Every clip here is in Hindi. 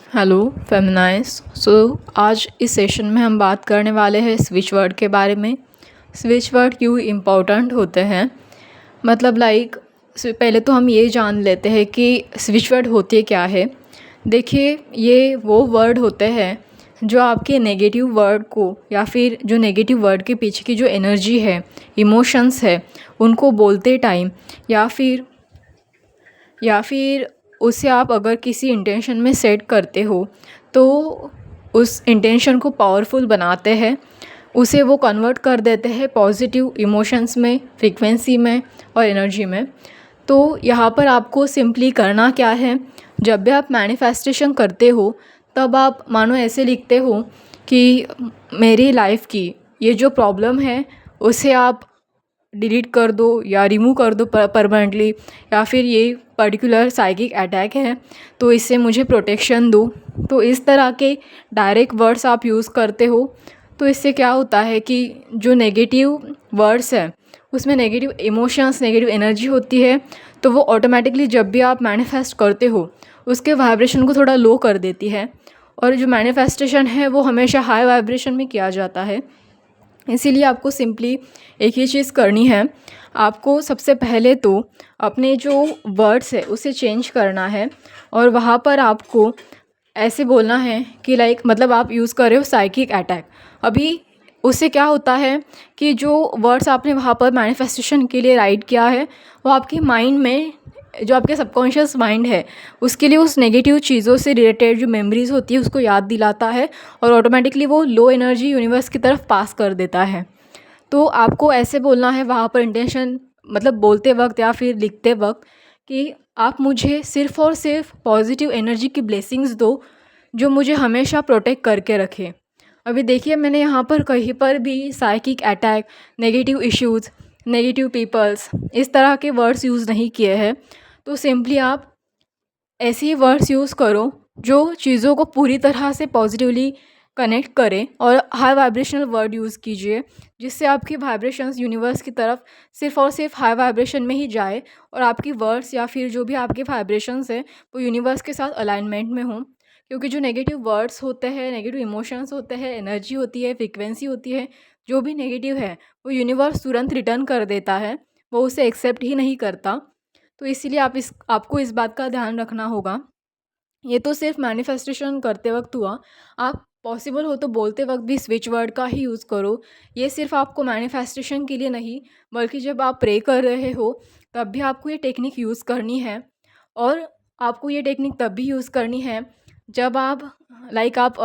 हेलो फेमिनाइज। आज इस सेशन में हम बात करने वाले हैं स्विच वर्ड के बारे में। स्विच वर्ड क्यों इम्पोर्टेंट होते हैं, मतलब पहले तो हम ये जान लेते हैं कि स्विच वर्ड होते क्या है। देखिए, ये वो वर्ड होते हैं जो आपके नेगेटिव वर्ड को या फिर जो नेगेटिव वर्ड के पीछे की जो एनर्जी है, इमोशंस है, उनको बोलते टाइम या फिर उसे आप अगर किसी इंटेंशन में सेट करते हो तो उस इंटेंशन को पावरफुल बनाते हैं, उसे वो कन्वर्ट कर देते हैं पॉजिटिव इमोशंस में, फ्रीक्वेंसी में और एनर्जी में। तो यहाँ पर आपको सिंपली करना क्या है, जब भी आप मैनिफेस्टेशन करते हो तब आप मानो ऐसे लिखते हो कि मेरी लाइफ की ये जो प्रॉब्लम है उसे आप डिलीट कर दो या रिमूव कर दो परमानेंटली, या फिर ये पर्टिकुलर साइकिक अटैक है तो इससे मुझे प्रोटेक्शन दो। तो इस तरह के डायरेक्ट वर्ड्स आप यूज़ करते हो तो इससे क्या होता है कि जो नेगेटिव वर्ड्स है उसमें नेगेटिव इमोशंस, नेगेटिव एनर्जी होती है, तो वो ऑटोमेटिकली जब भी आप मैनिफेस्ट करते हो उसके वाइब्रेशन को थोड़ा लो कर देती है। और जो मैनिफेस्टेशन है वो हमेशा हाई वाइब्रेशन में किया जाता है। इसीलिए आपको सिंपली एक ही चीज़ करनी है, आपको सबसे पहले तो अपने जो वर्ड्स है उसे चेंज करना है और वहाँ पर आपको ऐसे बोलना है कि मतलब आप यूज़ कर रहे हो साइकिक अटैक। अभी उससे क्या होता है कि जो वर्ड्स आपने वहाँ पर मैनिफेस्टेशन के लिए राइट किया है वो आपके माइंड में, जो आपके सबकॉन्शियस माइंड है, उसके लिए उस नेगेटिव चीज़ों से रिलेटेड जो मेमोरीज़ होती है उसको याद दिलाता है और ऑटोमेटिकली वो लो एनर्जी यूनिवर्स की तरफ पास कर देता है। तो आपको ऐसे बोलना है वहाँ पर इंटेंशन, मतलब बोलते वक्त या फिर लिखते वक्त, कि आप मुझे सिर्फ़ और सिर्फ पॉजिटिव एनर्जी की ब्लेसिंग्स दो जो मुझे हमेशा प्रोटेक्ट करके रखे। अभी देखिए, मैंने यहाँ पर कहीं पर भी psychic attack, negative issues, negative peoples, इस तरह के वर्ड्स यूज़ नहीं किए हैं। तो सिंपली आप ऐसे ही वर्ड्स यूज़ करो जो चीज़ों को पूरी तरह से पॉजिटिवली कनेक्ट करें, और हाई वाइब्रेशनल वर्ड यूज़ कीजिए जिससे आपकी वाइब्रेशंस यूनिवर्स की तरफ सिर्फ़ और सिर्फ हाई वाइब्रेशन में ही जाए और आपकी वर्ड्स या फिर जो भी आपके वाइब्रेशंस हैं वो यूनिवर्स के साथ अलाइनमेंट में हों। क्योंकि जो नेगेटिव वर्ड्स होते हैं, नेगेटिव इमोशंस होते हैं, एनर्जी होती है, फ्रीक्वेंसी होती है, जो भी नेगेटिव है वो यूनिवर्स तुरंत रिटर्न कर देता है, वो उसे एक्सेप्ट ही नहीं करता। तो इसीलिए आपको इस बात का ध्यान रखना होगा। ये तो सिर्फ मैनिफेस्टेशन करते वक्त हुआ, आप पॉसिबल हो तो बोलते वक्त भी स्विच वर्ड का ही यूज़ करो। ये सिर्फ आपको मैनिफेस्टेशन के लिए नहीं, बल्कि जब आप प्रे कर रहे हो तब भी आपको ये टेक्निक यूज़ करनी है। और आपको ये टेक्निक तब भी यूज़ करनी है जब आप आप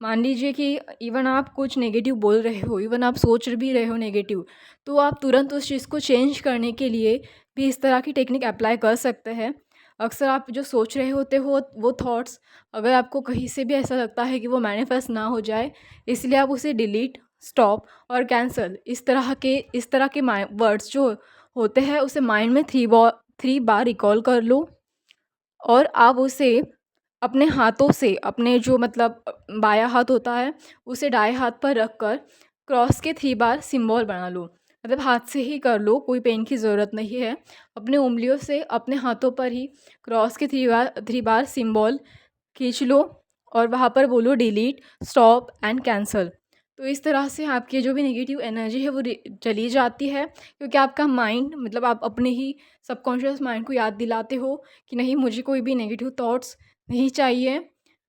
मान लीजिए कि इवन आप कुछ नेगेटिव बोल रहे हो, इवन आप सोच भी रहे हो नेगेटिव, तो आप तुरंत उस चीज़ को चेंज करने के लिए भी इस तरह की टेक्निक अप्लाई कर सकते हैं। अक्सर आप जो सोच रहे होते हो वो थॉट्स, अगर आपको कहीं से भी ऐसा लगता है कि वो मैनिफेस्ट ना हो जाए, इसलिए आप उसे डिलीट, स्टॉप और कैंसल, इस तरह के वर्ड्स जो होते हैं उसे माइंड में 3 बार रिकॉल कर लो। और आप उसे अपने हाथों से, अपने जो बायां हाथ होता है उसे दाएं हाथ पर रख कर क्रॉस के 3 बार सिंबल बना लो। मतलब हाथ से ही कर लो, कोई पेन की ज़रूरत नहीं है। अपने उंगलियों से अपने हाथों पर ही क्रॉस के 3 बार सिंबल खींच लो और वहाँ पर बोलो डिलीट, स्टॉप एंड कैंसल। तो इस तरह से आपकी जो भी नेगेटिव एनर्जी है वो चली जाती है, क्योंकि आपका माइंड, आप अपने ही सबकॉन्शियस माइंड को याद दिलाते हो कि नहीं, मुझे कोई भी नेगेटिव थॉट्स नहीं चाहिए,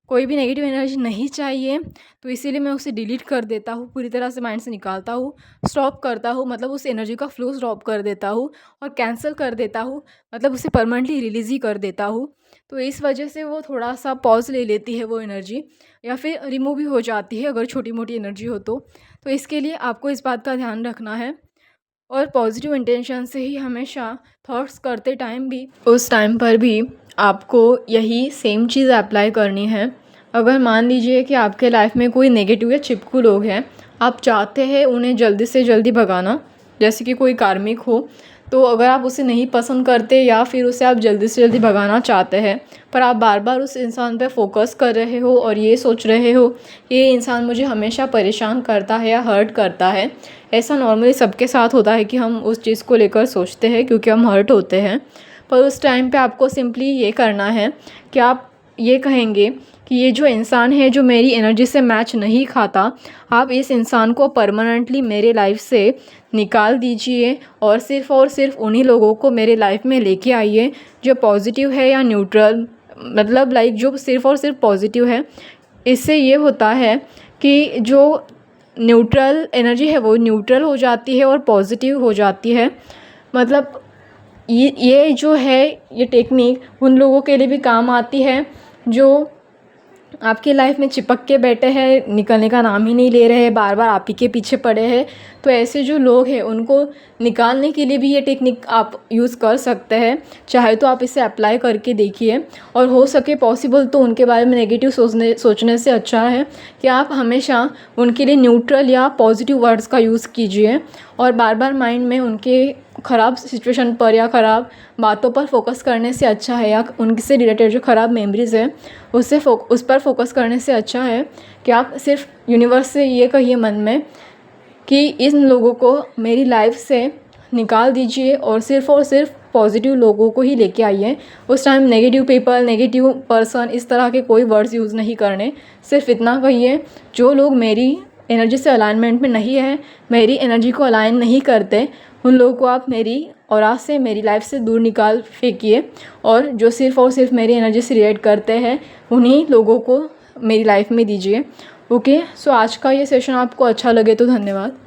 कोई भी नेगेटिव एनर्जी नहीं चाहिए। तो इसीलिए मैं उसे डिलीट कर देता हूँ, पूरी तरह से माइंड से निकालता हूँ, स्टॉप करता हूँ, मतलब उस एनर्जी का फ्लो स्टॉप कर देता हूँ, और कैंसिल कर देता हूँ, मतलब उसे परमानेंटली रिलीज़ ही कर देता हूँ। तो इस वजह से वो थोड़ा सा पॉज ले लेती है वो एनर्जी, या फिर रिमूव भी हो जाती है अगर छोटी मोटी एनर्जी हो तो। तो इसके लिए आपको इस बात का ध्यान रखना है, और पॉजिटिव इंटेंशन से ही हमेशा थॉट्स करते टाइम भी, उस टाइम पर भी आपको यही सेम चीज़ अप्लाई करनी है। अगर मान लीजिए कि आपके लाइफ में कोई नेगेटिव या चिपकू लोग हैं, आप चाहते हैं उन्हें जल्दी से जल्दी भगाना, जैसे कि कोई कार्मिक हो, तो अगर आप उसे नहीं पसंद करते या फिर उसे आप जल्दी से जल्दी भगाना चाहते हैं, पर आप बार बार उस इंसान पर फोकस कर रहे हो और ये सोच रहे हो कि ये इंसान मुझे हमेशा परेशान करता है या हर्ट करता है, ऐसा नॉर्मली सबके साथ होता है कि हम उस चीज़ को लेकर सोचते हैं क्योंकि हम हर्ट होते हैं। पर उस टाइम पे आपको सिंपली ये करना है कि आप ये कहेंगे कि ये जो इंसान है जो मेरी एनर्जी से मैच नहीं खाता, आप इस इंसान को परमानेंटली मेरे लाइफ से निकाल दीजिए और सिर्फ़ उन्हीं लोगों को मेरे लाइफ में लेके आइए जो पॉजिटिव है या न्यूट्रल, मतलब लाइक जो सिर्फ़ और सिर्फ पॉजिटिव है। इससे ये होता है कि जो न्यूट्रल एनर्जी है वो न्यूट्रल हो जाती है और पॉजिटिव हो जाती है। मतलब ये जो है ये टेक्निक उन लोगों के लिए भी काम आती है जो आपकी लाइफ में चिपक के बैठे हैं, निकलने का नाम ही नहीं ले रहे हैं, बार बार आप ही के पीछे पड़े हैं। तो ऐसे जो लोग हैं उनको निकालने के लिए भी ये टेक्निक आप यूज़ कर सकते हैं। चाहे तो आप इसे अप्लाई करके देखिए, और हो सके पॉसिबल तो उनके बारे में नेगेटिव सोचने से अच्छा है कि आप हमेशा उनके लिए न्यूट्रल या पॉजिटिव वर्ड्स का यूज़ कीजिए, और बार बार माइंड में उनके ख़राब सिचुएशन पर या ख़राब बातों पर फोकस करने से अच्छा है, या उनसे रिलेटेड जो ख़राब मेमोरीज़ है उस पर फोकस करने से अच्छा है कि आप सिर्फ यूनिवर्स से ये कहिए मन में कि इन लोगों को मेरी लाइफ से निकाल दीजिए और सिर्फ पॉजिटिव लोगों को ही लेके आइए। उस time negative people, negative person, इस तरह के कोई वर्ड्स यूज़ नहीं करने। सिर्फ इतना कहिए, जो लोग मेरी एनर्जी से अलाइनमेंट में नहीं है, मेरी एनर्जी को अलाइन नहीं करते, उन लोगों को आप मेरी ऑरा से, मेरी लाइफ से दूर निकाल फेंकिए, और जो सिर्फ़ और सिर्फ मेरी एनर्जी से रिलेट करते हैं उन्हीं लोगों को मेरी लाइफ में दीजिए। ओके, सो आज का ये सेशन आपको अच्छा लगे तो धन्यवाद।